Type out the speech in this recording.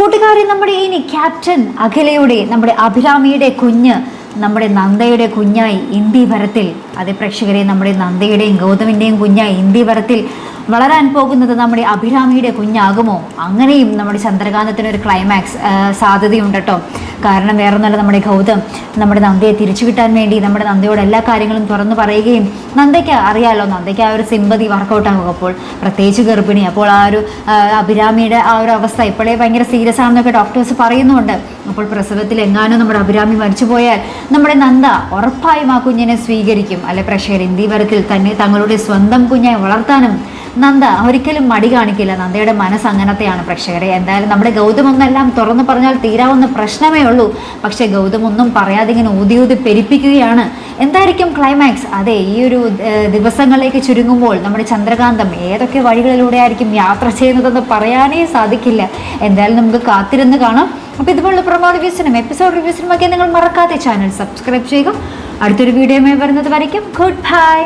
കൂട്ടുകാരെ, നമ്മുടെ ഇനി ക്യാപ്റ്റൻ അഖിലയുടെ, നമ്മുടെ അഭിരാമിയുടെ കുഞ്ഞ്, നമ്മുടെ നന്ദയുടെ കുഞ്ഞായി ഇന്ത്യവരത്തിൽ, അതേ പ്രേക്ഷകരെ, നമ്മുടെ നന്ദയുടെയും ഗൗതമിൻ്റെയും കുഞ്ഞായി ഇന്ത്യവരത്തിൽ വളരാൻ പോകുന്നത് നമ്മുടെ അഭിരാമിയുടെ കുഞ്ഞാകുമോ? അങ്ങനെയും നമ്മുടെ ചന്ദ്രകാന്തത്തിനൊരു ക്ലൈമാക്സ് സാധ്യതയുണ്ട് കേട്ടോ. കാരണം വേറൊന്നല്ല, നമ്മുടെ ഗൗതം നമ്മുടെ നന്ദയെ തിരിച്ചു കിട്ടാൻ വേണ്ടി നമ്മുടെ നന്ദയോട് എല്ലാ കാര്യങ്ങളും തുറന്നു പറയുകയും, നന്ദയ്ക്ക് അറിയാലോ, നന്ദയ്ക്ക് ആ ഒരു സിമ്പതി വർക്കൗട്ട് ആകും. അപ്പോൾ പ്രത്യേകിച്ച് ഗർഭിണി, അപ്പോൾ ആ ഒരു അഭിരാമിയുടെ ആ ഒരു അവസ്ഥ ഇപ്പോഴേ ഭയങ്കര സീരിയസ് ആണെന്നൊക്കെ ഡോക്ടേഴ്സ് പറയുന്നുണ്ട്. അപ്പോൾ പ്രസവത്തിൽ എങ്ങാനും നമ്മുടെ അഭിരാമി മരിച്ചു പോയാൽ നമ്മുടെ നന്ദ ഉറപ്പായും ആ കുഞ്ഞിനെ സ്വീകരിക്കും. അല്ലെ പ്രേക്ഷകർ, ഇന്ത്യവരത്തിൽ തന്നെ തങ്ങളുടെ സ്വന്തം കുഞ്ഞായി വളർത്താനും നന്ദ ഒരിക്കലും മടി കാണിക്കില്ല. നന്ദയുടെ മനസ്സ് അങ്ങനത്തെയാണ് പ്രേക്ഷകരെ. എന്തായാലും നമ്മുടെ ഗൗതം ഒന്നെല്ലാം തുറന്നു പറഞ്ഞാൽ തീരാവുന്ന പ്രശ്നമേ ഉള്ളൂ. പക്ഷേ ഗൗതം ഒന്നും പറയാതെ ഇങ്ങനെ ഊതി ഊതി പെരിപ്പിക്കുകയാണ്. എന്തായിരിക്കും ക്ലൈമാക്സ്? അതെ, ഈ ഒരു ദിവസങ്ങളിലേക്ക് ചുരുങ്ങുമ്പോൾ നമ്മുടെ ചന്ദ്രകാന്തം ഏതൊക്കെ വഴികളിലൂടെ ആയിരിക്കും യാത്ര ചെയ്യുന്നതെന്ന് പറയാനേ സാധിക്കില്ല. എന്തായാലും നമുക്ക് കാത്തിരുന്ന് കാണാം. അപ്പോൾ ഇതുപോലുള്ള പ്രൊമോ റിവ്യൂസിനും എപ്പിസോഡ് റിവ്യൂസിനും ഒക്കെ നിങ്ങൾ മറക്കാതെ ചാനൽ സബ്സ്ക്രൈബ് ചെയ്യുക. അടുത്തൊരു വീഡിയോയുമായി വരുന്നത് വരയ്ക്കും ഗുഡ് ബൈ.